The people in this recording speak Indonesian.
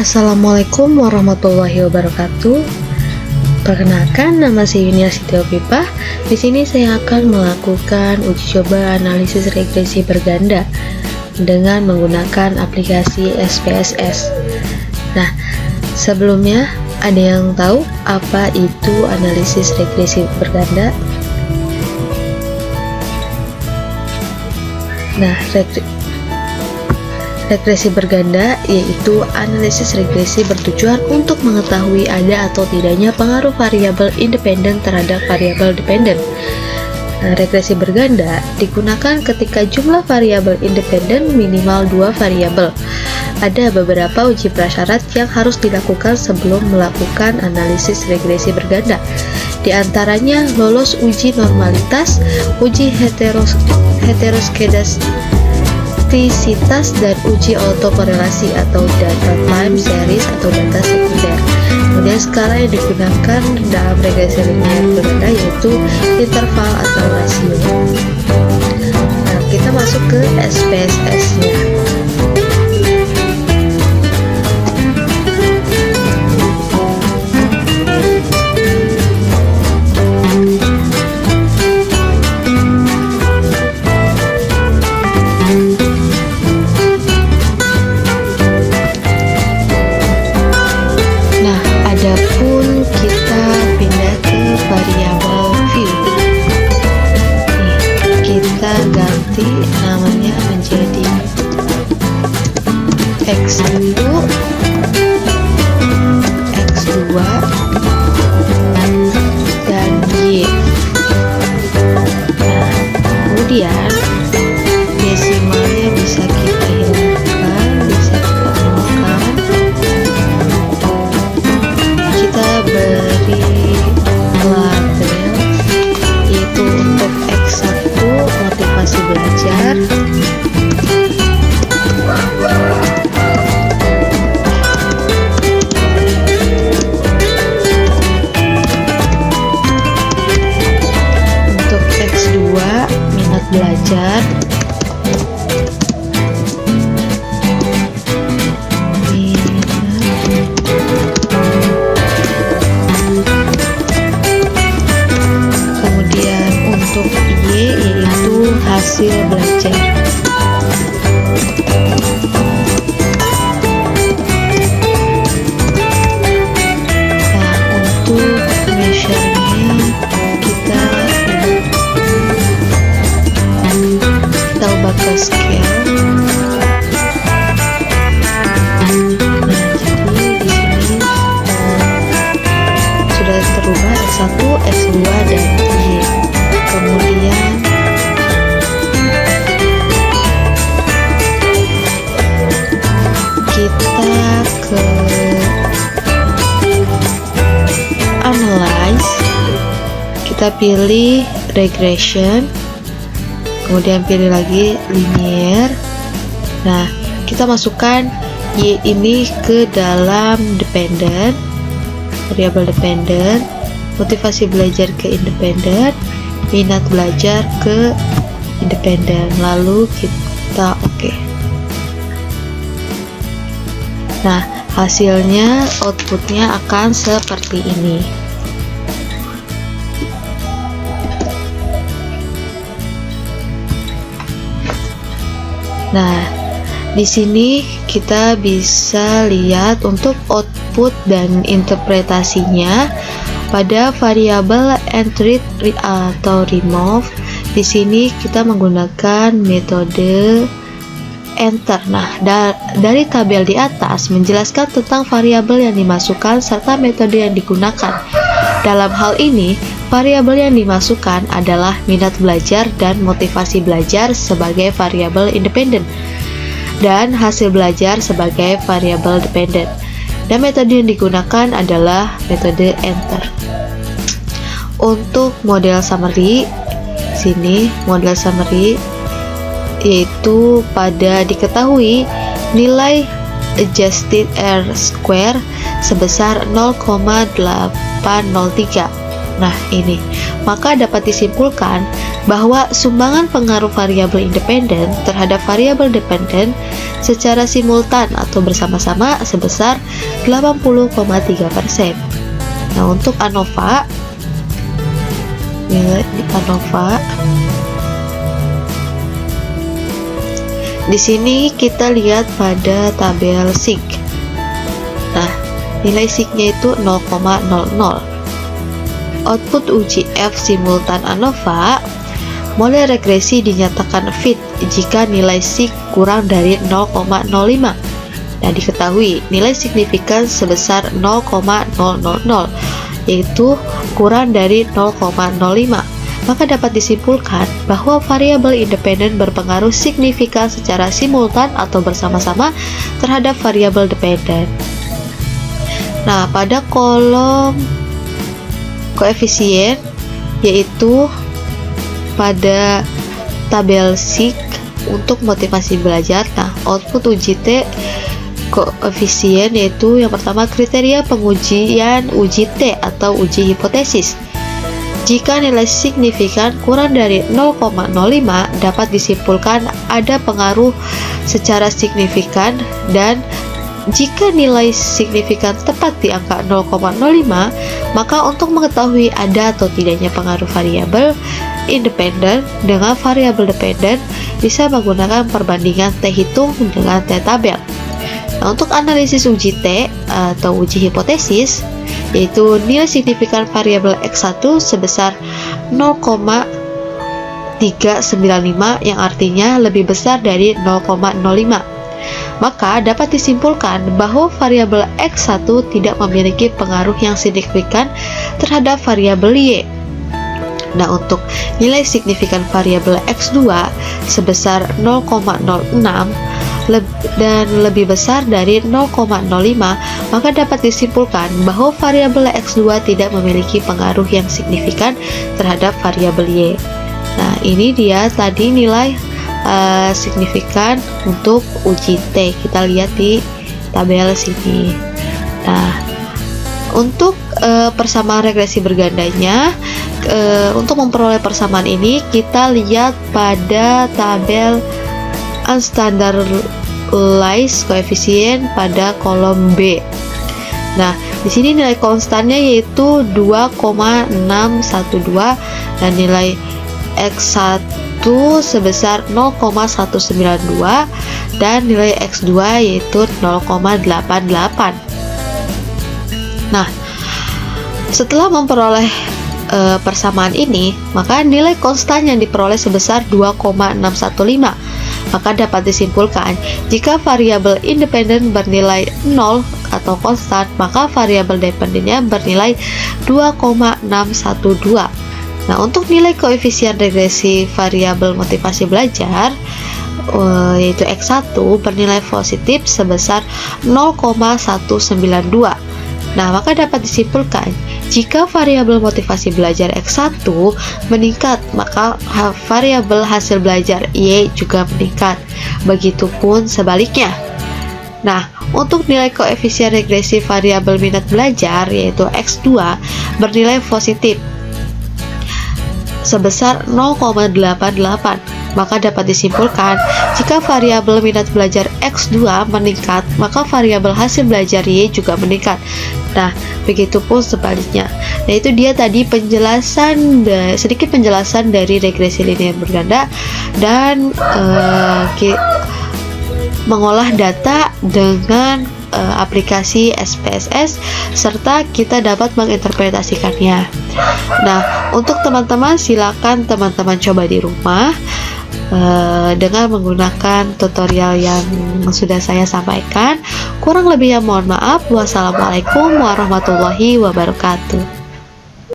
Assalamualaikum warahmatullahi wabarakatuh. Perkenalkan, nama saya Yunia Sitiopipah. Di sini saya akan melakukan uji coba analisis regresi berganda dengan menggunakan aplikasi SPSS. Nah, sebelumnya ada yang tahu apa itu analisis regresi berganda? Nah, regresi berganda yaitu analisis regresi bertujuan untuk mengetahui ada atau tidaknya pengaruh variabel independen terhadap variabel dependen. Nah, regresi berganda digunakan ketika jumlah variabel independen minimal 2 variabel. Ada beberapa uji prasyarat yang harus dilakukan sebelum melakukan analisis regresi berganda. Di antaranya lolos uji normalitas, uji heteroskedastisitas, dan uji autokorelasi atau data time series atau data sekunder. Kemudian skala yang digunakan dalam regresi linear berganda yaitu interval atau rasio. Nah, kita masuk ke SPSS-nya. Adapun kita pindah ke variabel view. Kita ganti namanya menjadi x1, x2, dan y. Nah, kemudian desimalnya bisa kita hilangkan, bisa kita nolkan. Kita beri label yaitu untuk X1 motivasi belajar, untuk X2 minat belajar, hasil belajar. Nah, untuk measure-nya kita ubah ke scale. Nah, jadi di sini sudah terubah X1, X2, dan Y. Kemudian kita ke analyze, kita pilih regression, kemudian pilih lagi linear. Nah, kita masukkan Y ini ke dalam dependent, variabel dependent, motivasi belajar ke independen, minat belajar ke independen, lalu kita oke. Nah, hasilnya, outputnya akan seperti ini. Nah, di sini kita bisa lihat untuk output dan interpretasinya pada variabel entry atau remove. Di sini kita menggunakan metode enter. Nah, dari tabel di atas menjelaskan tentang variabel yang dimasukkan serta metode yang digunakan. Dalam hal ini, variabel yang dimasukkan adalah minat belajar dan motivasi belajar sebagai variabel independen, dan hasil belajar sebagai variabel dependen. Dan metode yang digunakan adalah metode enter. Untuk model summary, sini model summary yaitu pada diketahui nilai adjusted R square sebesar 0,803 Nah, ini. Maka dapat disimpulkan bahwa sumbangan pengaruh variabel independen terhadap variabel dependen secara simultan atau bersama-sama sebesar 80,3%. Nah, untuk ANOVA, nilai di ANOVA, di sini kita lihat pada tabel SIG. Nah, nilai SIG-nya itu 0,00. Output uji F simultan ANOVA, model regresi dinyatakan fit jika nilai SIG kurang dari 0,05. Nah, diketahui nilai signifikan sebesar 0,000, yaitu kurang dari 0,05. Maka dapat disimpulkan bahwa variabel independen berpengaruh signifikan secara simultan atau bersama-sama terhadap variabel dependen. Nah, pada kolom koefisien, yaitu pada tabel SIG untuk motivasi belajar. Nah, output uji T koefisien yaitu yang pertama kriteria pengujian uji T atau uji hipotesis. Jika nilai signifikan kurang dari 0,05, dapat disimpulkan ada pengaruh secara signifikan, dan jika nilai signifikan tepat di angka 0,05, maka untuk mengetahui ada atau tidaknya pengaruh variabel independen dengan variabel dependen bisa menggunakan perbandingan T hitung dengan T tabel. Nah, untuk analisis uji T atau uji hipotesis, yaitu nilai signifikan variabel X1 sebesar 0,395 yang artinya lebih besar dari 0,05. Maka dapat disimpulkan bahwa variabel X1 tidak memiliki pengaruh yang signifikan terhadap variabel Y. Nah, untuk nilai signifikan variabel X2 sebesar 0,06 dan lebih besar dari 0,05, maka dapat disimpulkan bahwa variabel X2 tidak memiliki pengaruh yang signifikan terhadap variabel Y. Nah, ini dia tadi nilai signifikan untuk uji T. Kita lihat di tabel sini. Nah, untuk persamaan regresi bergandanya, untuk memperoleh persamaan ini kita lihat pada tabel unstandardized coefficient pada kolom B. Nah, di sini nilai konstannya yaitu 2,612 dan nilai X1 sebesar 0,192 dan nilai X2 yaitu 0,88. Nah, setelah memperoleh persamaan ini, maka nilai konstan yang diperoleh sebesar 2,615. Maka dapat disimpulkan jika variabel independen bernilai 0 atau konstan, maka variabel dependennya bernilai 2,612. Nah, untuk nilai koefisien regresi variabel motivasi belajar yaitu X1 bernilai positif sebesar 0,192. Nah, maka dapat disimpulkan jika variabel motivasi belajar X1 meningkat, maka variabel hasil belajar Y juga meningkat. Begitupun sebaliknya. Nah, untuk nilai koefisien regresi variabel minat belajar yaitu X2 bernilai positif sebesar 0,88. Maka dapat disimpulkan jika variabel minat belajar X2 meningkat, maka variabel hasil belajar Y juga meningkat. Nah, begitupun sebaliknya. Nah, itu dia tadi sedikit penjelasan dari regresi linear berganda dan mengolah data dengan aplikasi SPSS serta kita dapat menginterpretasikannya. Nah, untuk teman-teman silakan teman-teman coba di rumah dengan menggunakan tutorial yang sudah saya sampaikan. Kurang lebihnya mohon maaf. Wassalamualaikum warahmatullahi wabarakatuh.